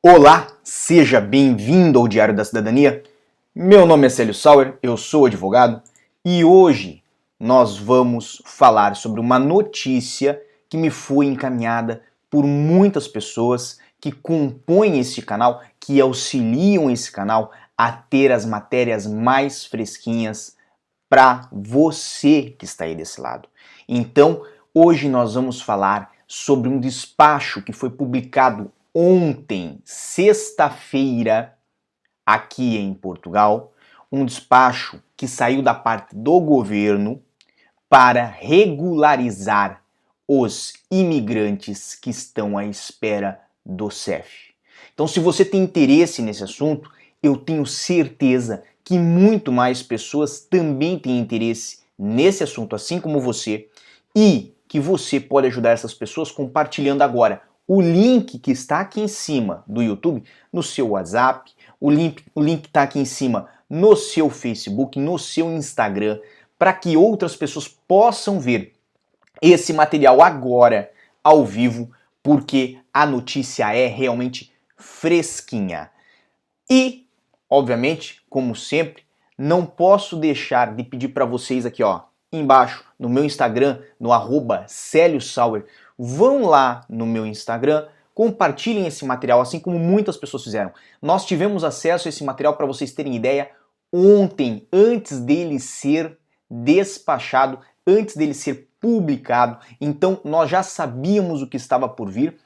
Olá, seja bem-vindo ao Diário da Cidadania. Meu nome é Célio Sauer, eu sou advogado e hoje nós vamos falar sobre uma notícia que me foi encaminhada por muitas pessoas que compõem este canal, que auxiliam esse canal a ter as matérias mais fresquinhas para você que está aí desse lado. Então, hoje nós vamos falar sobre um despacho que foi publicado ontem, sexta-feira, aqui em Portugal, um despacho que saiu da parte do governo para regularizar os imigrantes que estão à espera do CEF. Então, se você tem interesse nesse assunto, eu tenho certeza que muito mais pessoas também têm interesse nesse assunto, assim como você, e que você pode ajudar essas pessoas compartilhando agora o link que está aqui em cima do YouTube, no seu WhatsApp, o link está aqui em cima no seu Facebook, no seu Instagram, para que outras pessoas possam ver esse material agora, ao vivo, porque a notícia é realmente fresquinha. E, obviamente, como sempre, não posso deixar de pedir para vocês aqui, ó, embaixo, no meu Instagram, no @CélioSauer, vão lá no meu Instagram, compartilhem esse material, assim como muitas pessoas fizeram. Nós tivemos acesso a esse material, para vocês terem ideia, ontem, antes dele ser despachado, antes dele ser publicado, então nós já sabíamos o que estava por vir.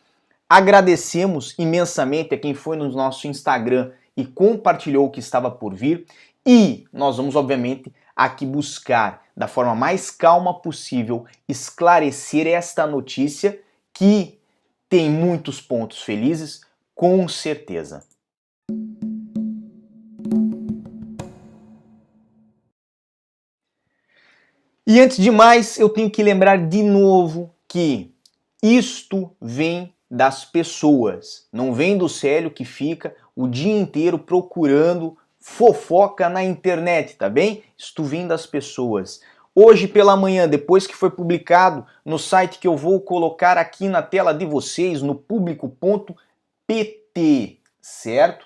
Agradecemos imensamente a quem foi no nosso Instagram e compartilhou o que estava por vir, e nós vamos, obviamente, aqui buscar, da forma mais calma possível, esclarecer esta notícia que tem muitos pontos felizes, com certeza. E antes de mais, eu tenho que lembrar de novo que isto vem das pessoas, não vem do Célio que fica o dia inteiro procurando fofoca na internet, tá bem? Isto vem das pessoas. Hoje pela manhã, depois que foi publicado no site que eu vou colocar aqui na tela de vocês, no público.pt, certo?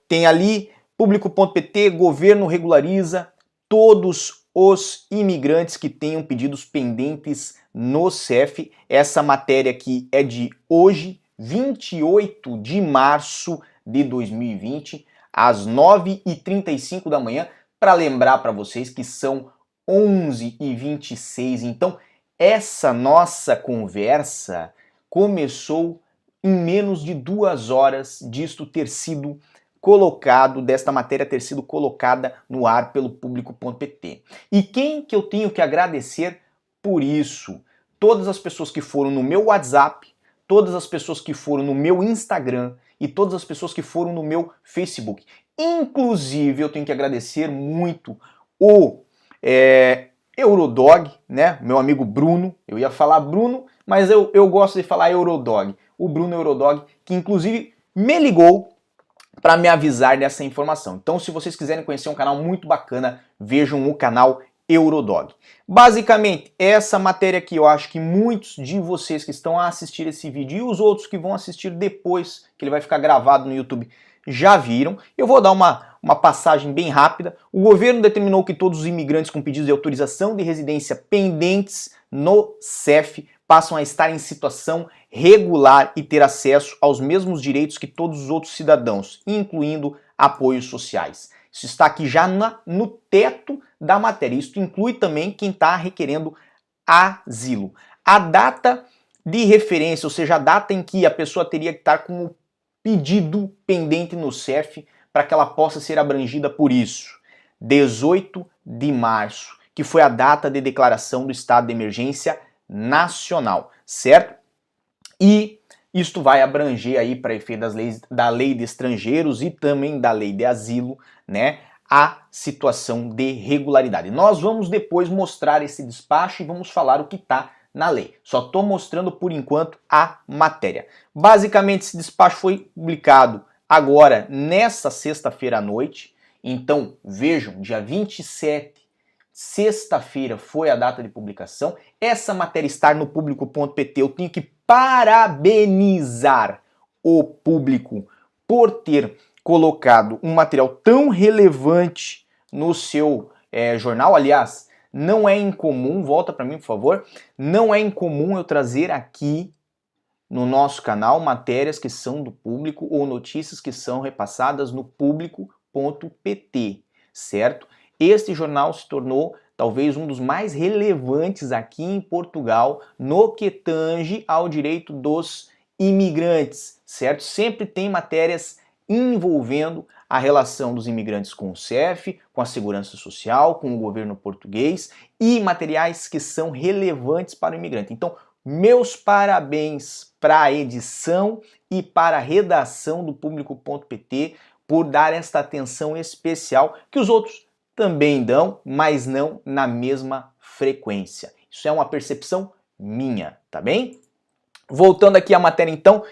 Tem ali público.pt, governo regulariza todos os imigrantes que tenham pedidos pendentes no CEF. Essa matéria aqui é de hoje, 28 de março de 2020, às 9h35 da manhã, para lembrar para vocês que são 11h26. Então, essa nossa conversa começou em menos de 2 horas disto ter sido colocado, desta matéria ter sido colocada no ar pelo público.pt. E quem que eu tenho que agradecer por isso? Todas as pessoas que foram no meu WhatsApp, todas as pessoas que foram no meu Instagram e todas as pessoas que foram no meu Facebook. Inclusive, eu tenho que agradecer muito o Eurodog, né? Meu amigo Bruno. Eu ia falar Bruno, mas eu gosto de falar Eurodog. O Bruno Eurodog, que inclusive me ligou para me avisar dessa informação. Então, se vocês quiserem conhecer um canal muito bacana, vejam o canal Eurodog. Basicamente, essa matéria aqui, eu acho que muitos de vocês que estão a assistir esse vídeo e os outros que vão assistir depois, que ele vai ficar gravado no YouTube, já viram. Eu vou dar uma passagem bem rápida. O governo determinou que todos os imigrantes com pedidos de autorização de residência pendentes no CEF passam a estar em situação regular e ter acesso aos mesmos direitos que todos os outros cidadãos, incluindo apoios sociais. Isso está aqui já no teto da matéria. Isso inclui também quem está requerendo asilo. A data de referência, ou seja, a data em que a pessoa teria que estar com o pedido pendente no CEF para que ela possa ser abrangida por isso. 18 de março, que foi a data de declaração do estado de emergência nacional, certo? E isto vai abranger aí, para efeito da lei de estrangeiros e também da lei de asilo, né, a situação de regularidade. Nós vamos depois mostrar esse despacho e vamos falar o que está na lei. Só estou mostrando por enquanto a matéria. Basicamente, esse despacho foi publicado agora nesta sexta-feira à noite. Então, vejam, dia 27, sexta-feira foi a data de publicação. Essa matéria está no público.pt. Eu tenho que parabenizar o público por ter colocado um material tão relevante no seu jornal. Aliás, não é incomum, volta para mim por favor, não é incomum eu trazer aqui no nosso canal matérias que são do público ou notícias que são repassadas no público.pt, certo? Este jornal se tornou talvez um dos mais relevantes aqui em Portugal no que tange ao direito dos imigrantes, certo? Sempre tem matérias envolvendo a relação dos imigrantes com o CEF, com a segurança social, com o governo português e materiais que são relevantes para o imigrante. Então, meus parabéns para a edição e para a redação do público.pt por dar esta atenção especial que os outros também dão, mas não na mesma frequência. Isso é uma percepção minha, tá bem? Voltando aqui à matéria então,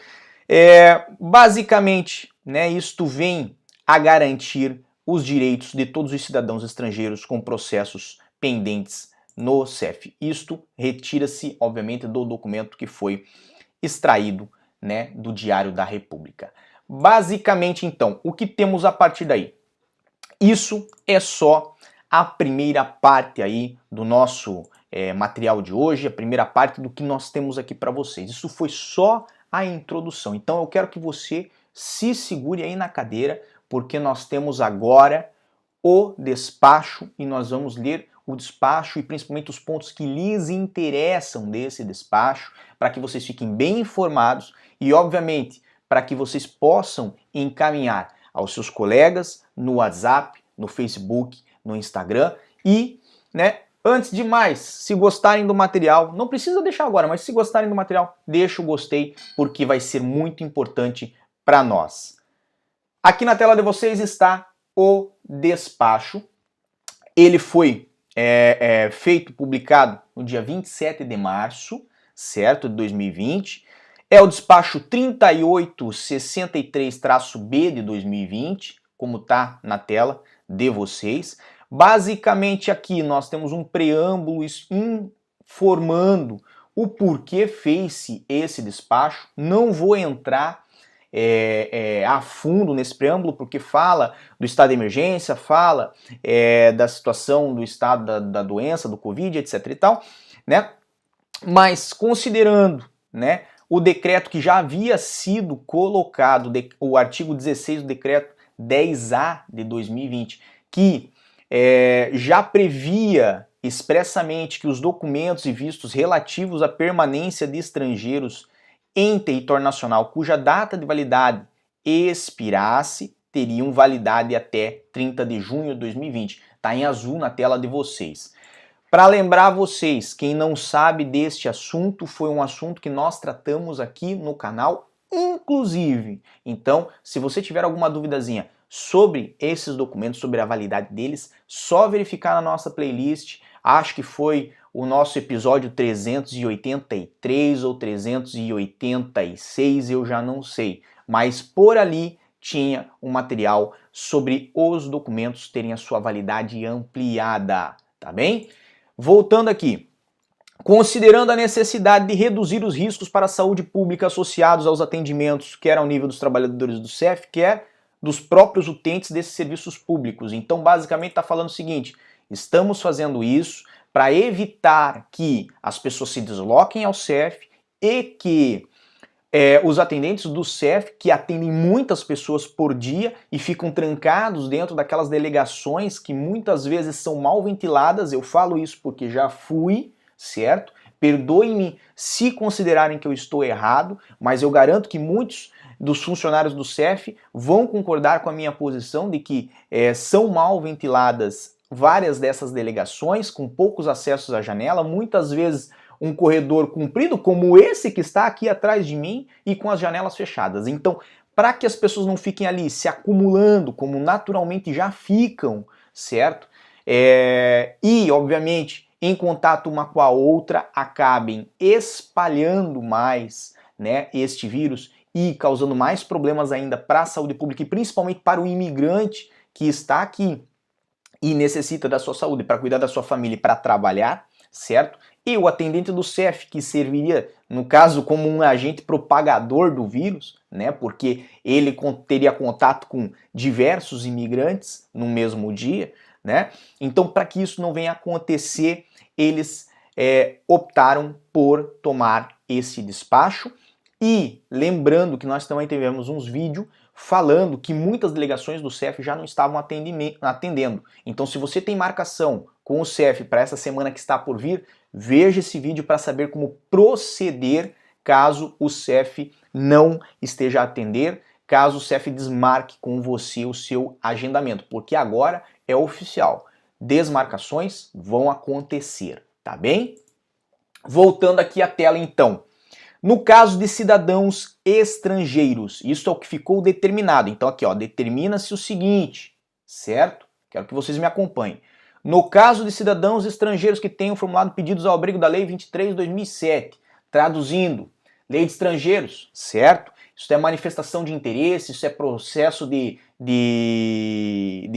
basicamente, né, isto vem a garantir os direitos de todos os cidadãos estrangeiros com processos pendentes no CEF. Isto retira-se, obviamente, do documento que foi extraído, né, do Diário da República. Basicamente, então, o que temos a partir daí? Isso é só a primeira parte aí do nosso material de hoje, a primeira parte do que nós temos aqui para vocês. Isso foi só a introdução. Então eu quero que você se segure aí na cadeira, porque nós temos agora o despacho e nós vamos ler o despacho e principalmente os pontos que lhes interessam desse despacho, para que vocês fiquem bem informados e, obviamente, para que vocês possam encaminhar aos seus colegas no WhatsApp, no Facebook, no Instagram e, né, antes de mais, se gostarem do material, não precisa deixar agora, mas se gostarem do material, deixa o gostei, porque vai ser muito importante para nós. Aqui na tela de vocês está o despacho. Ele foi feito, publicado no dia 27 de março, certo, de 2020. É o despacho 3863-B de 2020, como está na tela de vocês. Basicamente aqui nós temos um preâmbulo informando o porquê fez-se esse despacho. Não vou entrar a fundo nesse preâmbulo, porque fala do estado de emergência, fala da situação do estado da doença, do Covid, etc e tal, né? Mas considerando, né, o decreto que já havia sido colocado, o artigo 16 do decreto 10A de 2020, que já previa expressamente que os documentos e vistos relativos à permanência de estrangeiros em território nacional cuja data de validade expirasse teriam validade até 30 de junho de 2020. Está em azul na tela de vocês. Para lembrar vocês, quem não sabe deste assunto, foi um assunto que nós tratamos aqui no canal, inclusive. Então, se você tiver alguma duvidazinha sobre esses documentos, sobre a validade deles, só verificar na nossa playlist. Acho que foi o nosso episódio 383 ou 386, eu já não sei. Mas por ali tinha um material sobre os documentos terem a sua validade ampliada, tá bem? Voltando aqui. Considerando a necessidade de reduzir os riscos para a saúde pública associados aos atendimentos, quer ao nível dos trabalhadores do CEF, quer dos próprios utentes desses serviços públicos. Então, basicamente, está falando o seguinte: estamos fazendo isso para evitar que as pessoas se desloquem ao CEF e que os atendentes do CEF, que atendem muitas pessoas por dia e ficam trancados dentro daquelas delegações que muitas vezes são mal ventiladas, eu falo isso porque já fui, certo? Perdoem-me se considerarem que eu estou errado, mas eu garanto que muitos dos funcionários do CEF vão concordar com a minha posição de que são mal ventiladas várias dessas delegações, com poucos acessos à janela, muitas vezes um corredor comprido, como esse que está aqui atrás de mim, e com as janelas fechadas. Então, para que as pessoas não fiquem ali se acumulando, como naturalmente já ficam, certo? E, obviamente, em contato uma com a outra, acabem espalhando mais, né, este vírus e causando mais problemas ainda para a saúde pública e principalmente para o imigrante que está aqui e necessita da sua saúde para cuidar da sua família e para trabalhar, certo? E o atendente do CEF, que serviria no caso como um agente propagador do vírus, né, porque ele teria contato com diversos imigrantes no mesmo dia, né? Então, para que isso não venha a acontecer, eles optaram por tomar esse despacho. E lembrando que nós também tivemos uns vídeos falando que muitas delegações do CEF já não estavam atendendo. Então, se você tem marcação com o CEF para essa semana que está por vir, veja esse vídeo para saber como proceder caso o CEF não esteja a atender, caso o CEF desmarque com você o seu agendamento, porque agora é oficial. Desmarcações vão acontecer, tá bem? Voltando aqui à tela então. No caso de cidadãos estrangeiros, isso é o que ficou determinado. Então aqui, ó, determina-se o seguinte, certo? Quero que vocês me acompanhem. No caso de cidadãos estrangeiros que tenham formulado pedidos ao abrigo da Lei 23/2007, traduzindo, Lei de Estrangeiros, certo? Isso é manifestação de interesse, isso é processo de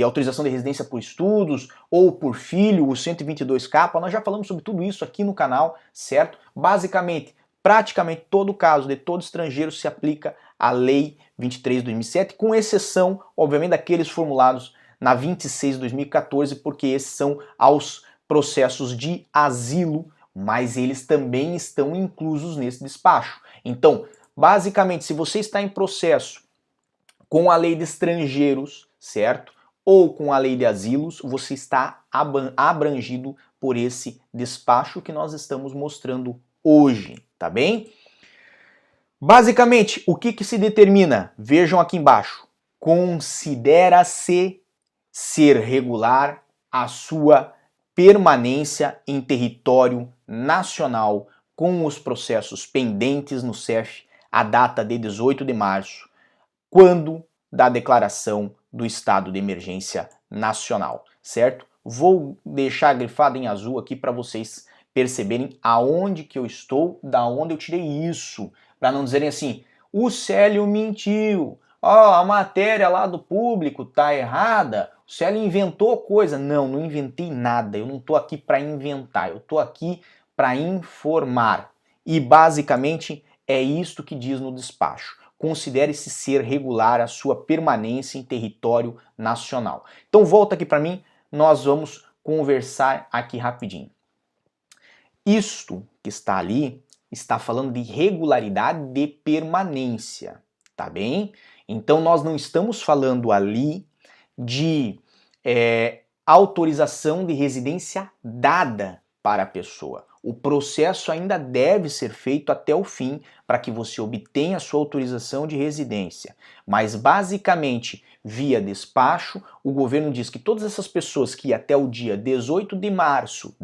autorização de residência por estudos ou por filho, o 122K, nós já falamos sobre tudo isso aqui no canal, certo? Basicamente, praticamente todo caso de todo estrangeiro se aplica à Lei 23/2007, com exceção, obviamente, daqueles formulados na 26/2014, porque esses são aos processos de asilo, mas eles também estão inclusos nesse despacho. Então, basicamente, se você está em processo com a Lei de Estrangeiros, certo? Ou com a Lei de Asilos, você está abrangido por esse despacho que nós estamos mostrando hoje, tá bem? Basicamente, o que se determina? Vejam aqui embaixo. Considera-se ser regular a sua permanência em território nacional com os processos pendentes no CEF a data de 18 de março, quando da declaração do estado de emergência nacional, certo? Vou deixar grifado em azul aqui para vocês perceberem aonde que eu estou, da onde eu tirei isso, para não dizerem assim, o Célio mentiu, ó, a matéria lá do Público tá errada, o Célio inventou coisa. Não, não inventei nada, eu não tô aqui para inventar, eu tô aqui para informar. E basicamente é isto que diz no despacho. Considere-se ser regular a sua permanência em território nacional. Então volta aqui para mim, nós vamos conversar aqui rapidinho. Isto que está ali está falando de regularidade de permanência, tá bem? Então nós não estamos falando ali de autorização de residência dada para a pessoa. O processo ainda deve ser feito até o fim para que você obtenha a sua autorização de residência. Mas basicamente, via despacho, o governo diz que todas essas pessoas que até o dia 18 de março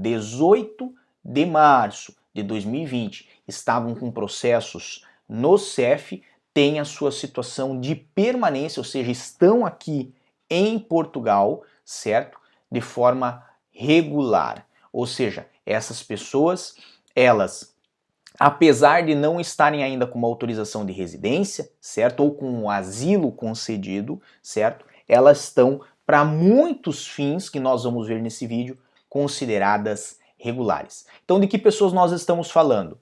de 2020 estavam com processos no CEF, têm a sua situação de permanência, ou seja, estão aqui em Portugal, certo? De forma regular. Ou seja, essas pessoas, elas, apesar de não estarem ainda com uma autorização de residência, certo? Ou com um asilo concedido, certo? Elas estão, para muitos fins que nós vamos ver nesse vídeo, consideradas regulares. Então, de que pessoas nós estamos falando?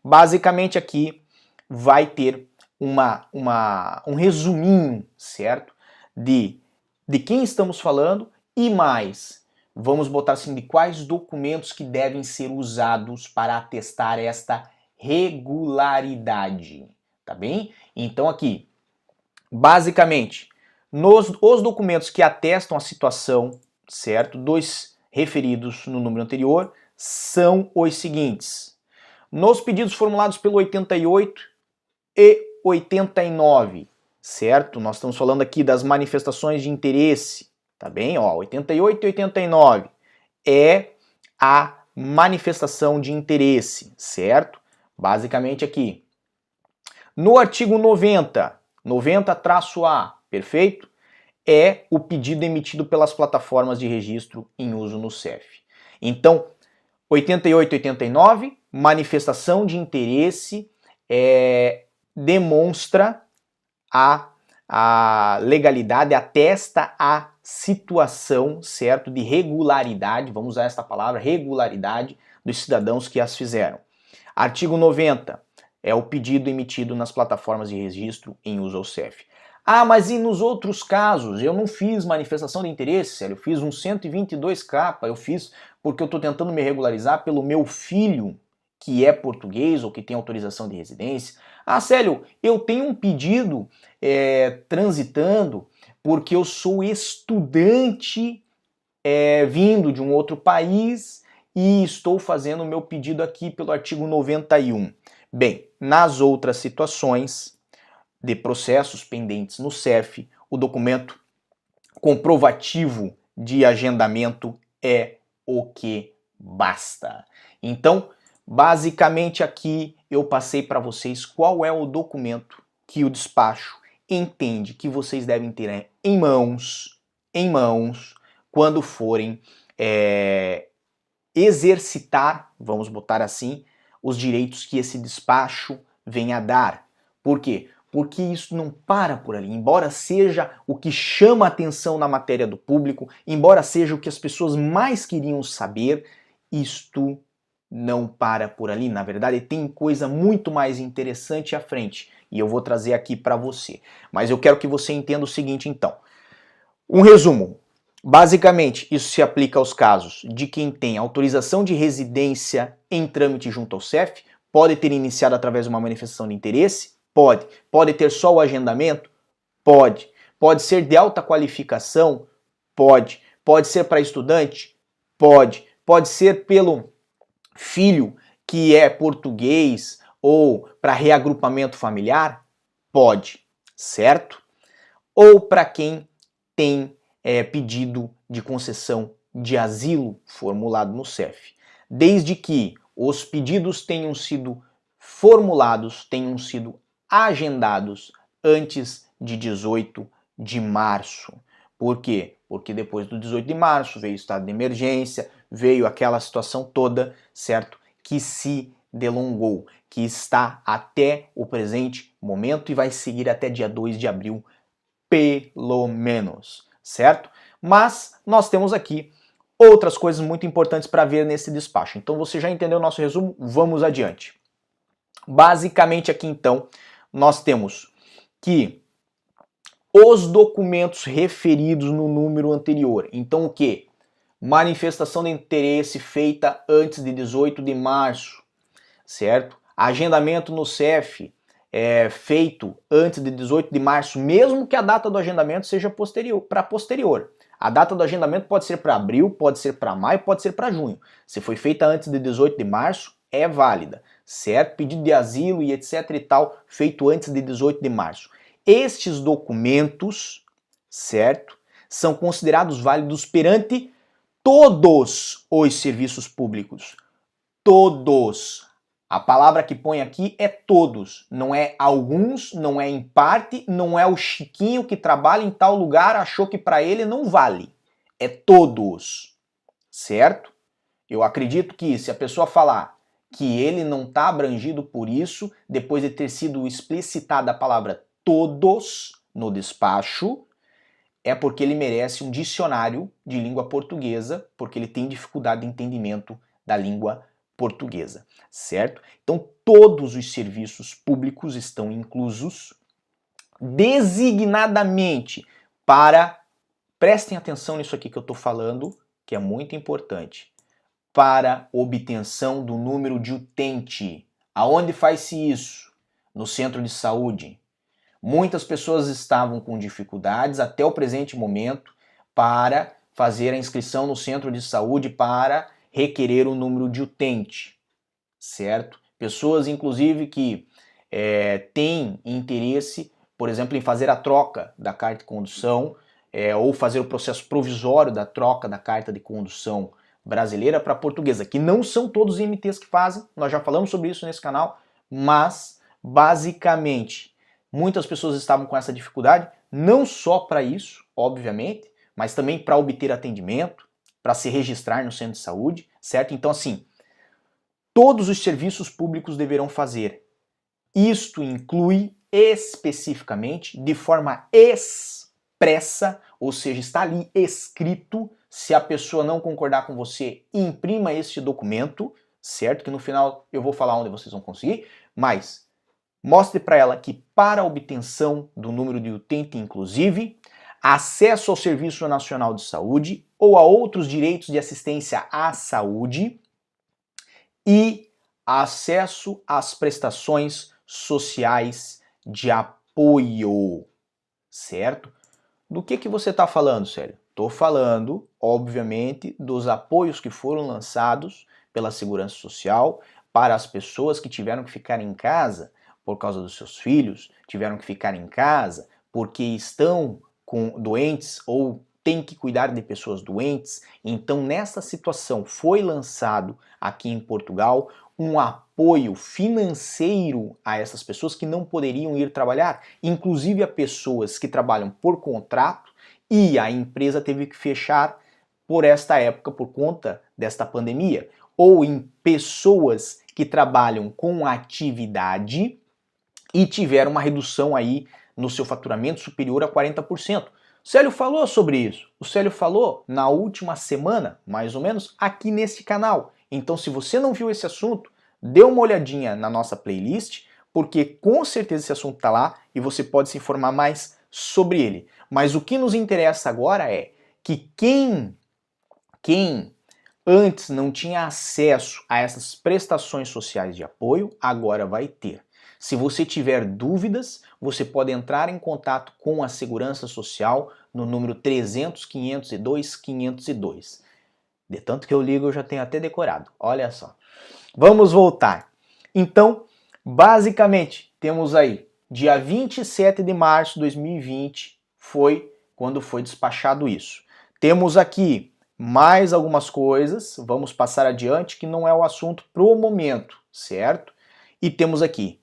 Basicamente aqui vai ter um resuminho, certo? De quem estamos falando e mais, vamos botar assim, de quais documentos que devem ser usados para atestar esta regularidade, tá bem? Então aqui, basicamente, os documentos que atestam a situação, certo, dos referidos no número anterior, são os seguintes. Nos pedidos formulados pelo 88 e 89, certo? Nós estamos falando aqui das manifestações de interesse, tá bem? Ó, 88 e 89 é a manifestação de interesse, certo? Basicamente aqui. No artigo 90-A, perfeito? É o pedido emitido pelas plataformas de registro em uso no CEF. Então, 88 e 89, manifestação de interesse demonstra a legalidade, atesta a situação, certo, de regularidade, vamos usar esta palavra, regularidade dos cidadãos que as fizeram. Artigo 90 é o pedido emitido nas plataformas de registro em uso ao CEF. Ah, mas e nos outros casos? Eu não fiz manifestação de interesse, Célio. Eu fiz um 122K, eu fiz porque eu estou tentando me regularizar pelo meu filho, que é português ou que tem autorização de residência. Ah, Célio, eu tenho um pedido transitando porque eu sou estudante vindo de um outro país e estou fazendo o meu pedido aqui pelo artigo 91. Bem, nas outras situações de processos pendentes no CEF, o documento comprovativo de agendamento é o que basta. Então, basicamente aqui eu passei para vocês qual é o documento que o despacho entende que vocês devem ter em mãos, quando forem exercitar, vamos botar assim, os direitos que esse despacho vem a dar. Por quê? Porque isso não para por ali. Embora seja o que chama a atenção na matéria do público, embora seja o que as pessoas mais queriam saber, isto não para por ali. Na verdade, tem coisa muito mais interessante à frente e eu vou trazer aqui para você. Mas eu quero que você entenda o seguinte, então. Um resumo. Basicamente, isso se aplica aos casos de quem tem autorização de residência em trâmite junto ao CEF, pode ter iniciado através de uma manifestação de interesse, pode. Pode ter só o agendamento, pode. Pode ser de alta qualificação, pode. Pode ser para estudante, pode. Pode ser pelo filho que é português ou para reagrupamento familiar, pode, certo? Ou para quem tem pedido de concessão de asilo formulado no CEF. Desde que os pedidos tenham sido formulados, tenham sido agendados antes de 18 de março. Por quê? Porque depois do 18 de março veio o estado de emergência, veio aquela situação toda, certo? Que se delongou, que está até o presente momento e vai seguir até dia 2 de abril pelo menos, certo? Mas nós temos aqui outras coisas muito importantes para ver nesse despacho. Então você já entendeu o nosso resumo? Vamos adiante. Basicamente aqui então, nós temos que os documentos referidos no número anterior. Então o que? Manifestação de interesse feita antes de 18 de março, certo? Agendamento no CEF feito antes de 18 de março, mesmo que a data do agendamento seja posterior. A data do agendamento pode ser para abril, pode ser para maio, pode ser para junho. Se foi feita antes de 18 de março, é válida, certo? Pedido de asilo e etc e tal, feito antes de 18 de março. Estes documentos, certo, são considerados válidos perante todos os serviços públicos. Todos. A palavra que põe aqui é todos, não é alguns, não é em parte, não é o Chiquinho que trabalha em tal lugar, achou que para ele não vale. É todos, certo? Eu acredito que se a pessoa falar que ele não está abrangido por isso, depois de ter sido explicitada a palavra todos no despacho, é porque ele merece um dicionário de língua portuguesa, porque ele tem dificuldade de entendimento da língua portuguesa, certo? Então todos os serviços públicos estão inclusos designadamente para, prestem atenção nisso aqui que eu estou falando, que é muito importante, para obtenção do número de utente. Aonde faz-se isso? No centro de saúde. Muitas pessoas estavam com dificuldades até o presente momento para fazer a inscrição no centro de saúde para requerer o número de utente, certo? Pessoas, inclusive, que têm interesse, por exemplo, em fazer a troca da carta de condução ou fazer o processo provisório da troca da carta de condução brasileira para portuguesa, que não são todos os MTs que fazem, nós já falamos sobre isso nesse canal, mas, basicamente, muitas pessoas estavam com essa dificuldade, não só para isso, obviamente, mas também para obter atendimento, para se registrar no centro de saúde, certo? Então, assim, todos os serviços públicos deverão fazer. Isto inclui especificamente, de forma expressa, ou seja, está ali escrito, se a pessoa não concordar com você, imprima este documento, certo? Que no final eu vou falar onde vocês vão conseguir, mas mostre para ela que para a obtenção do número de utente inclusive, acesso ao Serviço Nacional de Saúde ou a outros direitos de assistência à saúde e acesso às prestações sociais de apoio, certo? Do que você está falando, Célio? Estou falando, obviamente, dos apoios que foram lançados pela Segurança Social para as pessoas que tiveram que ficar em casa por causa dos seus filhos, tiveram que ficar em casa porque estão doentes ou têm que cuidar de pessoas doentes. Então, nessa situação, foi lançado aqui em Portugal um apoio financeiro a essas pessoas que não poderiam ir trabalhar, inclusive a pessoas que trabalham por contrato, e a empresa teve que fechar por esta época por conta desta pandemia, ou em pessoas que trabalham com atividade e tiveram uma redução aí no seu faturamento superior a 40%. O Célio falou sobre isso. O Célio falou na última semana, mais ou menos, aqui nesse canal. Então, se você não viu esse assunto, dê uma olhadinha na nossa playlist, porque com certeza esse assunto está lá e você pode se informar mais sobre ele. Mas o que nos interessa agora é que quem antes não tinha acesso a essas prestações sociais de apoio, agora vai ter. Se você tiver dúvidas, você pode entrar em contato com a Segurança Social no número 300 502 502. De tanto que eu ligo, eu já tenho até decorado. Olha só. Vamos voltar. Então, basicamente, temos aí, dia 27 de março de 2020, foi quando foi despachado isso. Temos aqui mais algumas coisas, vamos passar adiante, que não é o assunto pro momento, certo? E temos aqui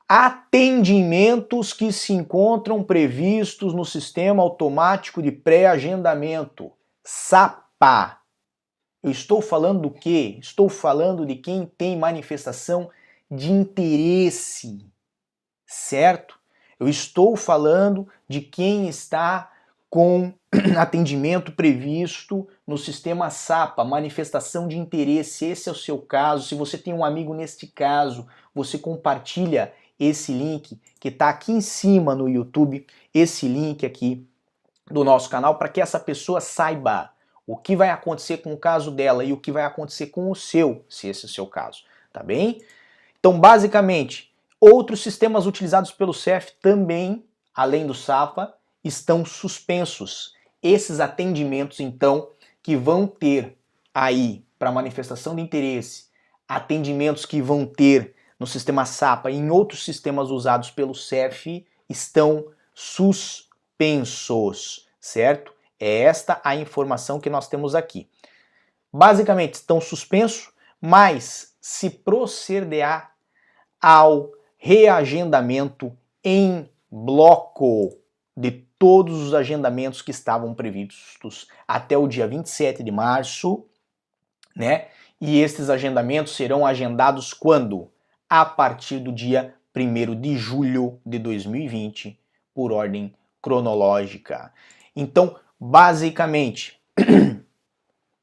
atendimentos que se encontram previstos no Sistema Automático de Pré-Agendamento, SAPA. Eu estou falando do quê? Estou falando de quem tem manifestação de interesse, certo? Eu estou falando de quem está com atendimento previsto no sistema SAPA, manifestação de interesse. Esse é o seu caso. Se você tem um amigo neste caso, você compartilha esse link que está aqui em cima no YouTube, esse link aqui do nosso canal, para que essa pessoa saiba o que vai acontecer com o caso dela e o que vai acontecer com o seu, se esse é o seu caso, tá bem? Então, basicamente, outros sistemas utilizados pelo CEF também, além do SAPA, estão suspensos. Esses atendimentos, então, que vão ter aí, para manifestação de interesse, atendimentos que vão ter no sistema SAPA e em outros sistemas usados pelo CEF, estão suspensos, certo? É esta a informação que nós temos aqui. Basicamente, estão suspensos, mas se procederá ao reagendamento em bloco de todos os agendamentos que estavam previstos até o dia 27 de março, né? E estes agendamentos serão agendados quando? A partir do dia 1º de julho de 2020, por ordem cronológica. Então, basicamente,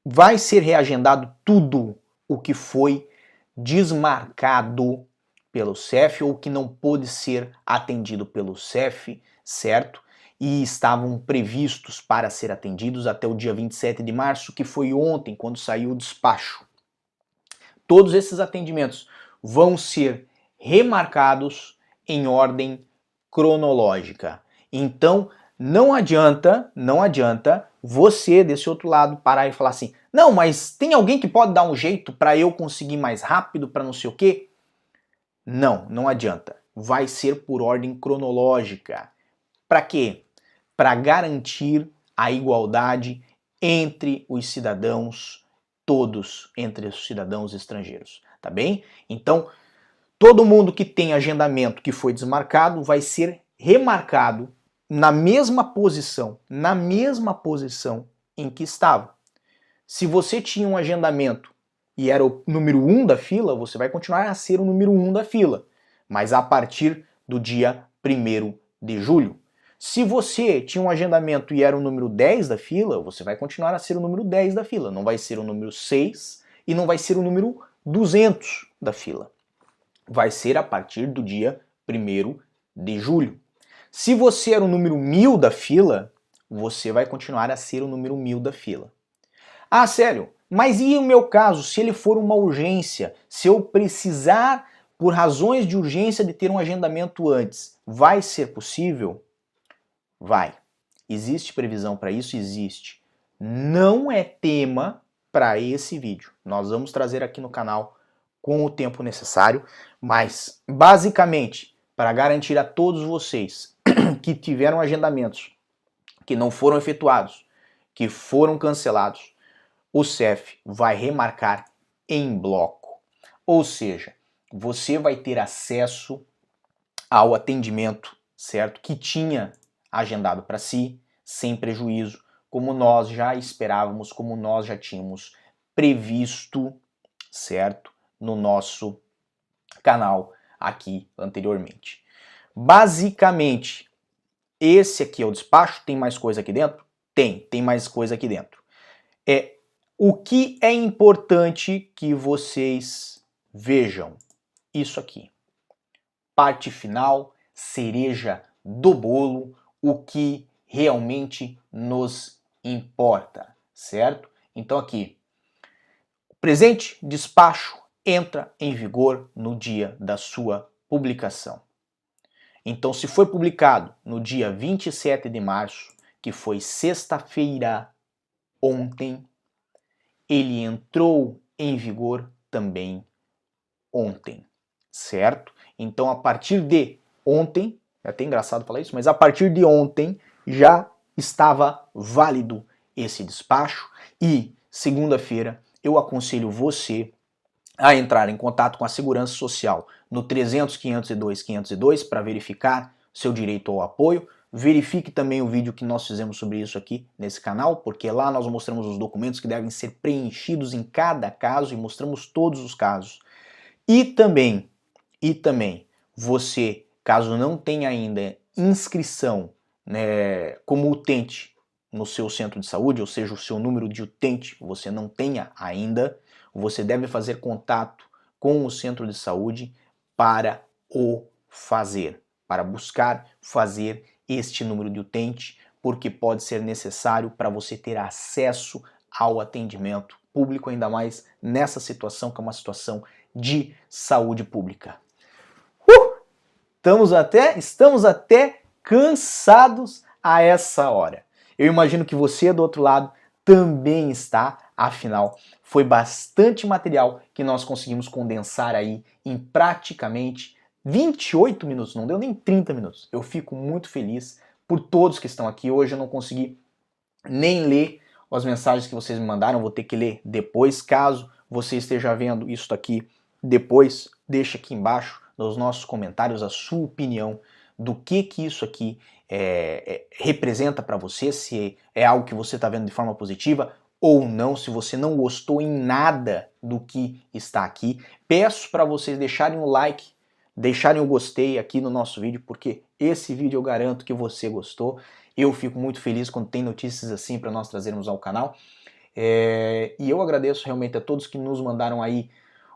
vai ser reagendado tudo o que foi desmarcado pelo CEF ou que não pôde ser atendido pelo CEF, certo? E estavam previstos para ser atendidos até o dia 27 de março, que foi ontem, quando saiu o despacho. Todos esses atendimentos vão ser remarcados em ordem cronológica. Então, não adianta você desse outro lado parar e falar assim: não, mas tem alguém que pode dar um jeito para eu conseguir mais rápido, para não sei o quê? Não, não adianta. Vai ser por ordem cronológica. Para quê? Para garantir a igualdade entre os cidadãos, todos entre os cidadãos estrangeiros, tá bem? Então, todo mundo que tem agendamento que foi desmarcado vai ser remarcado na mesma posição em que estava. Se você tinha um agendamento e era o número 1 da fila, você vai continuar a ser o número 1 da fila, mas a partir do dia 1º de julho. Se você tinha um agendamento e era o número 10 da fila, você vai continuar a ser o número 10 da fila, não vai ser o número 6 e não vai ser o número 200 da fila. Vai ser a partir do dia 1º de julho. Se você era o número 1000 da fila, você vai continuar a ser o número 1000 da fila. Ah, sério? Mas e o meu caso, se ele for uma urgência, se eu precisar, por razões de urgência, de ter um agendamento antes, vai ser possível? Vai. Existe previsão para isso? Existe. Não é tema para esse vídeo. Nós vamos trazer aqui no canal com o tempo necessário, mas basicamente, para garantir a todos vocês que tiveram agendamentos que não foram efetuados, que foram cancelados, o CEF vai remarcar em bloco. Ou seja, você vai ter acesso ao atendimento, certo? Que tinha agendado para si, sem prejuízo, como nós já esperávamos, como nós já tínhamos previsto, certo? No nosso canal aqui anteriormente. Basicamente, esse aqui é o despacho. Tem mais coisa aqui dentro? Tem mais coisa aqui dentro. O que é importante que vocês vejam? Isso aqui. Parte final, cereja do bolo, o que realmente nos importa, certo? Então aqui, o presente despacho entra em vigor no dia da sua publicação. Então, se foi publicado no dia 27 de março, que foi sexta-feira ontem, ele entrou em vigor também ontem, certo? Então, a partir de ontem, é até engraçado falar isso, mas a partir de ontem já estava válido esse despacho e segunda-feira eu aconselho você a entrar em contato com a Segurança Social no 300 502 502 para verificar seu direito ao apoio. Verifique também o vídeo que nós fizemos sobre isso aqui nesse canal, porque lá nós mostramos os documentos que devem ser preenchidos em cada caso e mostramos todos os casos. E também, você, caso não tenha ainda inscrição, né, como utente no seu centro de saúde, ou seja, o seu número de utente você não tenha ainda, você deve fazer contato com o centro de saúde para o fazer, para buscar fazer este número de utente, porque pode ser necessário para você ter acesso ao atendimento público, ainda mais nessa situação que é uma situação de saúde pública. Estamos até cansados a essa hora. Eu imagino que você do outro lado também está, afinal, foi bastante material que nós conseguimos condensar aí em praticamente 28 minutos, não deu nem 30 minutos. Eu fico muito feliz por todos que estão aqui. Hoje eu não consegui nem ler as mensagens que vocês me mandaram, vou ter que ler depois. Caso você esteja vendo isso aqui depois, deixa aqui embaixo nos nossos comentários a sua opinião do que isso aqui representa para você, se é algo que você está vendo de forma positiva ou não, se você não gostou em nada do que está aqui. Peço para vocês deixarem o like, deixarem o gostei aqui no nosso vídeo, porque esse vídeo eu garanto que você gostou. Eu fico muito feliz quando tem notícias assim para nós trazermos ao canal. E eu agradeço realmente a todos que nos mandaram aí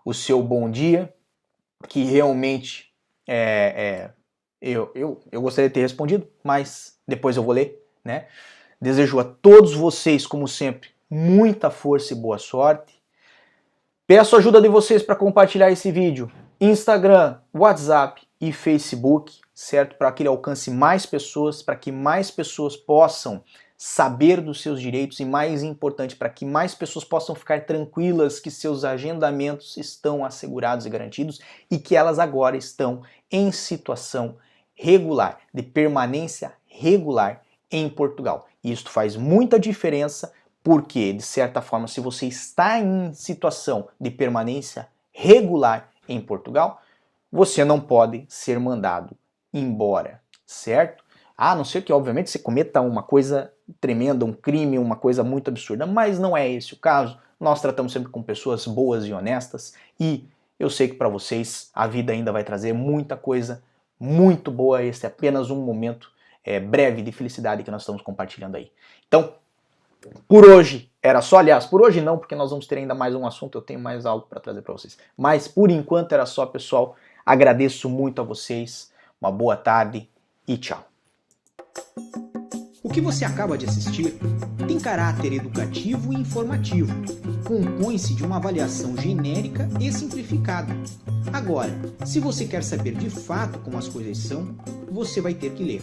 o seu bom dia, que realmente eu gostaria de ter respondido, mas depois eu vou ler, né? Desejo a todos vocês, como sempre, muita força e boa sorte. Peço a ajuda de vocês para compartilhar esse vídeo. Instagram, WhatsApp e Facebook, certo? Para que ele alcance mais pessoas, para que mais pessoas possam saber dos seus direitos e, mais importante, para que mais pessoas possam ficar tranquilas que seus agendamentos estão assegurados e garantidos e que elas agora estão em situação regular, de permanência regular em Portugal. E isso faz muita diferença porque, de certa forma, se você está em situação de permanência regular em Portugal, você não pode ser mandado embora, certo? A não ser que, obviamente, você cometa uma coisa tremenda, um crime, uma coisa muito absurda, mas não é esse o caso. Nós tratamos sempre com pessoas boas e honestas e eu sei que para vocês a vida ainda vai trazer muita coisa muito boa. Esse é apenas um momento breve de felicidade que nós estamos compartilhando aí. Então, Por hoje era só, aliás, por hoje não, porque nós vamos ter ainda mais um assunto, eu tenho mais algo para trazer para vocês. Mas por enquanto era só, pessoal. Agradeço muito a vocês, uma boa tarde e tchau. O que você acaba de assistir tem caráter educativo e informativo. Compõe-se de uma avaliação genérica e simplificada. Agora, se você quer saber de fato como as coisas são, você vai ter que ler.